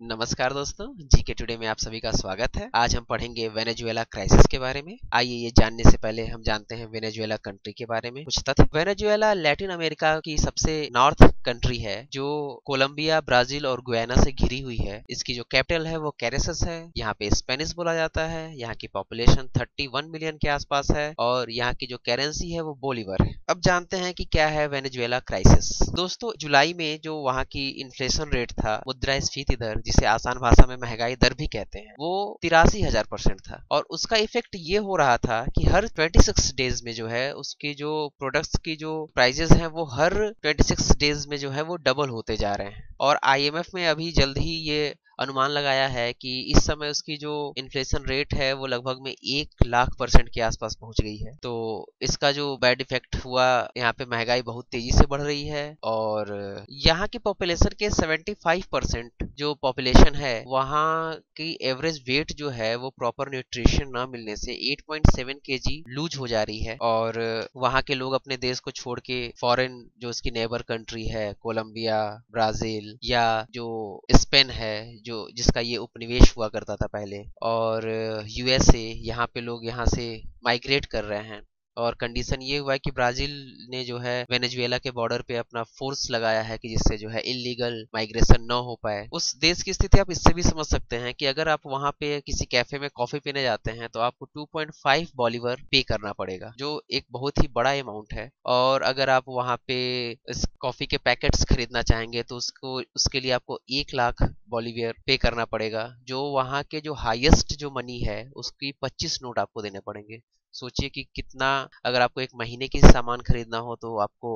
नमस्कार दोस्तों, GK today में आप सभी का स्वागत है। आज हम पढ़ेंगे वेनेजुएला क्राइसिस के बारे में। आइए ये जानने से पहले हम जानते हैं वेनेजुएला कंट्री के बारे में कुछ तथ्य। वेनेजुएला लैटिन अमेरिका की सबसे नॉर्थ कंट्री है जो कोलंबिया, ब्राजील और गुयाना से घिरी हुई है। इसकी जो कैपिटल है वो कैरेसस है। यहाँ पे स्पेनिश बोला जाता है। यहाँ की पॉपुलेशन 31 मिलियन के आसपास है और यहाँ की जो करेंसी है वो बोलीवर है। अब जानते हैं कि क्या है वेनेजुएला क्राइसिस। दोस्तों, जुलाई में जो वहाँ की इन्फ्लेशन रेट था, मुद्रास्फीति दर, जिसे आसान भाषा में महंगाई दर भी कहते हैं, वो 83,000% था। और उसका इफेक्ट ये हो रहा था कि हर 26 डेज में जो है उसकी जो प्रोडक्ट्स की जो प्राइजेस हैं वो हर 26 डेज में जो है वो डबल होते जा रहे हैं। और आईएमएफ में अभी जल्द ही ये अनुमान लगाया है कि इस समय उसकी जो इन्फ्लेशन रेट है वो लगभग में 1 लाख% के आसपास पहुंच गई है। तो इसका जो बैड इफेक्ट हुआ, यहाँ पे महंगाई बहुत तेजी से बढ़ रही है और यहाँ की पॉपुलेशन के 75% जो पॉपुलेशन है, वहाँ की एवरेज वेट जो है वो प्रॉपर न्यूट्रिशन ना मिलने से 8.7 केजी लूज हो जा रही है। और वहाँ के लोग अपने देश को छोड़ के फॉरेन जो उसकी नेबर कंट्री है, कोलंबिया, ब्राजील या जो स्पेन है, जो जिसका ये उपनिवेश हुआ करता था पहले, और यूएसए, यहाँ पे लोग यहाँ से माइग्रेट कर रहे हैं। और कंडीशन ये हुआ है कि ब्राजील ने जो है वेनेजुएला के बॉर्डर पे अपना फोर्स लगाया है कि जिससे जो है इलीगल माइग्रेशन न हो पाए। उस देश की स्थिति आप इससे भी समझ सकते हैं कि अगर आप वहां पे किसी कैफे में कॉफी पीने जाते हैं तो आपको 2.5 बॉलीवर पे करना पड़ेगा, जो एक बहुत ही बड़ा अमाउंट है। और अगर आप वहां पे इस कॉफी के पैकेट्स खरीदना चाहेंगे तो उसके लिए आपको 1 लाख बॉलीवियर पे करना पड़ेगा, जो वहां के जो हाईएस्ट जो मनी है उसकी 25 नोट आपको देने पड़ेंगे। सोचिए कि कितना, अगर आपको एक महीने की सामान खरीदना हो तो आपको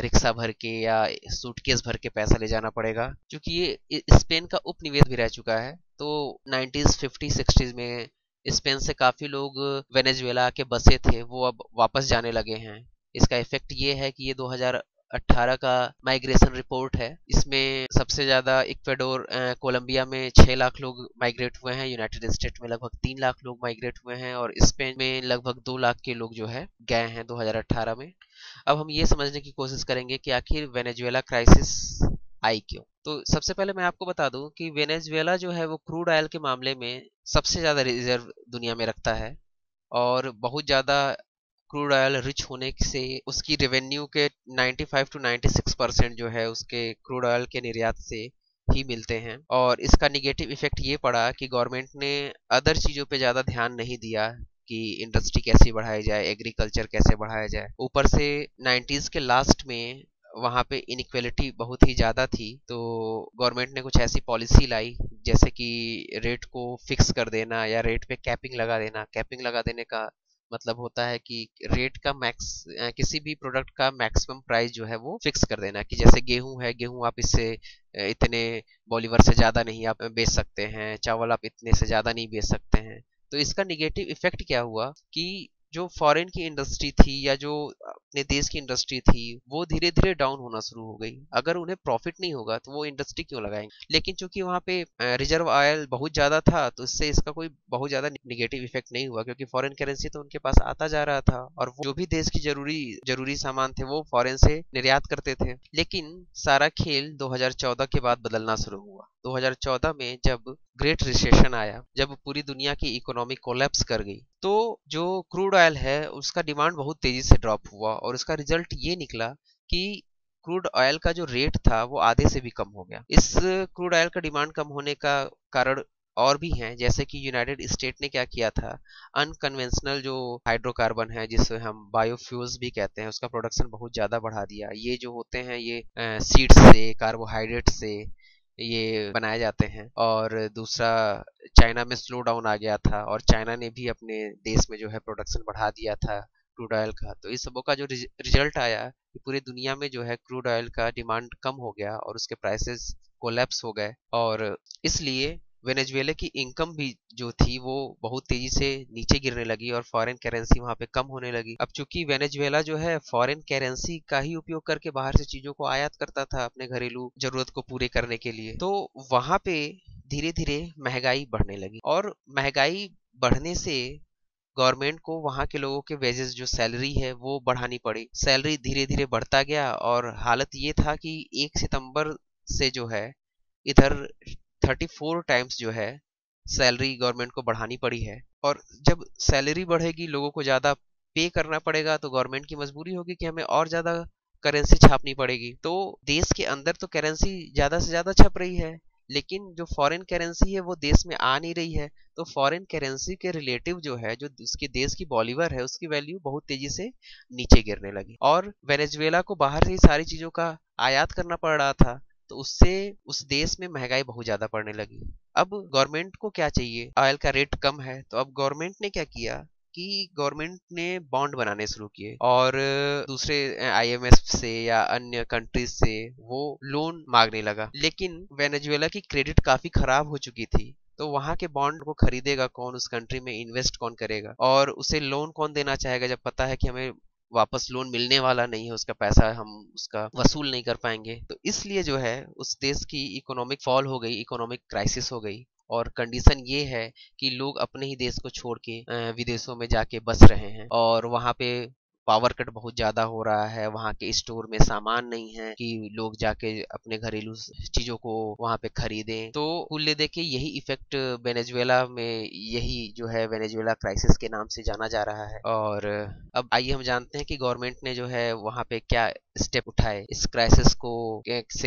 रिक्शा भर के या सूटकेस भर के पैसा ले जाना पड़ेगा। क्योंकि ये स्पेन का उपनिवेश भी रह चुका है, तो 90s 50 60s में स्पेन से काफी लोग वेनेजुएला के बसे थे, वो अब वापस जाने लगे हैं। इसका इफेक्ट ये है कि ये 2018 का माइग्रेशन रिपोर्ट है। इसमें सबसे ज्यादा इक्वेडोर, कोलंबिया में 6 लाख लोग माइग्रेट हुए हैं, यूनाइटेड स्टेट में लगभग 3 लाख लोग माइग्रेट हुए हैं और स्पेन में लगभग 2 लाख के लोग जो है गए हैं 2018 में। अब हम ये समझने की कोशिश करेंगे कि आखिर वेनेजुएला क्राइसिस आई क्यों। तो सबसे पहले मैं आपको बता दूं कि वेनेजुएला जो है वो क्रूड ऑयल के मामले में सबसे ज्यादा रिजर्व दुनिया में रखता है और बहुत ज्यादा क्रूड ऑयल रिच होने से उसकी रेवेन्यू के 95 टू 96% जो है उसके क्रूड ऑयल के निर्यात से ही मिलते हैं। और इसका निगेटिव इफेक्ट ये पड़ा कि गवर्नमेंट ने अदर चीजों पे ज्यादा ध्यान नहीं दिया कि इंडस्ट्री कैसे बढ़ाई जाए, एग्रीकल्चर कैसे बढ़ाया जाए। ऊपर से 90s के लास्ट में वहाँ पे इनइक्वलिटी बहुत ही ज्यादा थी, तो गवर्नमेंट ने कुछ ऐसी पॉलिसी लाई जैसे कि रेट को फिक्स कर देना या रेट पे कैपिंग लगा देना। कैपिंग लगा देने का मतलब होता है कि रेट का किसी भी प्रोडक्ट का मैक्सिमम प्राइस जो है वो फिक्स कर देना, कि जैसे गेहूं है, गेहूं आप इससे इतने बॉलीवर से ज्यादा नहीं आप बेच सकते हैं, चावल आप इतने से ज्यादा नहीं बेच सकते हैं। तो इसका निगेटिव इफेक्ट क्या हुआ कि जो फॉरेन की इंडस्ट्री थी या जो अपने देश की इंडस्ट्री थी वो धीरे धीरे डाउन होना शुरू हो गई। अगर उन्हें प्रॉफिट नहीं होगा तो वो इंडस्ट्री क्यों लगाएंगे। लेकिन चूंकि वहां पे रिजर्व ऑयल बहुत ज्यादा था तो इससे इसका कोई बहुत ज्यादा निगेटिव इफेक्ट नहीं हुआ, क्योंकि फॉरेन करेंसी तो उनके पास आता जा रहा था और वो जो भी देश की जरूरी जरूरी सामान थे वो फॉरेन से निर्यात करते थे। लेकिन सारा खेल 2014 के बाद बदलना शुरू हुआ। 2014 में जब ग्रेट रिसेशन आया, जब पूरी दुनिया की इकोनॉमी कोलैप्स कर गई, तो जो क्रूड ऑयल है उसका डिमांड बहुत तेजी से ड्रॉप हुआ और उसका रिजल्ट ये निकला कि क्रूड ऑयल का जो रेट था वो आधे से भी कम हो गया। इस क्रूड ऑयल का डिमांड कम होने का कारण और भी हैं, जैसे कि यूनाइटेड स्टेट ने क्या किया था, अनकन्वेंशनल जो हाइड्रोकार्बन है जिसे हम बायोफ्यूल्स भी कहते हैं, उसका प्रोडक्शन बहुत ज्यादा बढ़ा दिया। ये जो होते हैं ये सीड्स से, कार्बोहाइड्रेट से ये बनाए जाते हैं। और दूसरा, चाइना में स्लो डाउन आ गया था और चाइना ने भी अपने देश में जो है प्रोडक्शन बढ़ा दिया था क्रूड ऑयल का। तो इस सबों का जो रिजल्ट आया कि पूरी दुनिया में जो है क्रूड ऑयल का डिमांड कम हो गया और उसके प्राइसेस कोलैप्स हो गए। और इसलिए वेनेजुएला की इनकम भी जो थी वो बहुत तेजी से नीचे गिरने लगी और फॉरेन करेंसी वहां पे कम होने लगी। अब चूंकि वेनेजुएला जो है फॉरेन करेंसी का ही उपयोग करके बाहर से चीजों को आयात करता था अपने घरेलू जरूरत को पूरे करने के लिए, तो वहां पे धीरे धीरे महंगाई बढ़ने लगी। और महंगाई बढ़ने से गवर्नमेंट को वहां के लोगों के वेजेस, जो सैलरी है वो बढ़ानी पड़ी। सैलरी धीरे धीरे बढ़ता गया और हालत ये था कि 1 सितंबर से जो है इधर 34 टाइम्स जो है सैलरी गवर्नमेंट को बढ़ानी पड़ी है। और जब सैलरी बढ़ेगी, लोगों को ज्यादा पे करना पड़ेगा, तो गवर्नमेंट की मजबूरी होगी कि हमें और ज्यादा करेंसी छापनी पड़ेगी। तो देश के अंदर तो करेंसी ज्यादा से ज्यादा छप रही है, लेकिन जो फॉरेन करेंसी है वो देश में आ नहीं रही है। तो फॉरेन करेंसी के रिलेटिव जो है, जो उसके देश की बॉलीवर है, उसकी वैल्यू बहुत तेजी से नीचे गिरने लगी। और वेनेजुएला को बाहर से ही सारी चीजों का आयात करना पड़ रहा था, तो उससे उस देश में महंगाई बहुत ज्यादा पड़ने लगी। अब गवर्नमेंट को क्या चाहिए, ऑयल का रेट कम है, तो अब गवर्नमेंट ने क्या किया कि गवर्नमेंट ने बॉन्ड बनाने शुरू किए और दूसरे आईएमएफ से या अन्य कंट्रीज से वो लोन मांगने लगा। लेकिन वेनेजुएला की क्रेडिट काफी खराब हो चुकी थी, तो वहां के बॉन्ड को खरीदेगा कौन, उस कंट्री में इन्वेस्ट कौन करेगा, और उसे लोन कौन देना चाहेगा जब पता है कि हमें वापस लोन मिलने वाला नहीं है, उसका पैसा हम उसका वसूल नहीं कर पाएंगे। तो इसलिए जो है उस देश की इकोनॉमिक फॉल हो गई, इकोनॉमिक क्राइसिस हो गई। और कंडीशन ये है कि लोग अपने ही देश को छोड़ के विदेशों में जाके बस रहे हैं, और वहां पे पावर कट बहुत ज्यादा हो रहा है। वहां के स्टोर में सामान नहीं है कि लोग जाके अपने घरेलू चीजों को वहां पे खरीदें। तो कुल देखे यही इफेक्ट वेनेजुएला में, यही जो है वेनेजुएला क्राइसिस के नाम से जाना जा रहा है। और अब आइए हम जानते हैं कि गवर्नमेंट ने जो है वहां पे क्या स्टेप उठाए इस क्राइसिस को से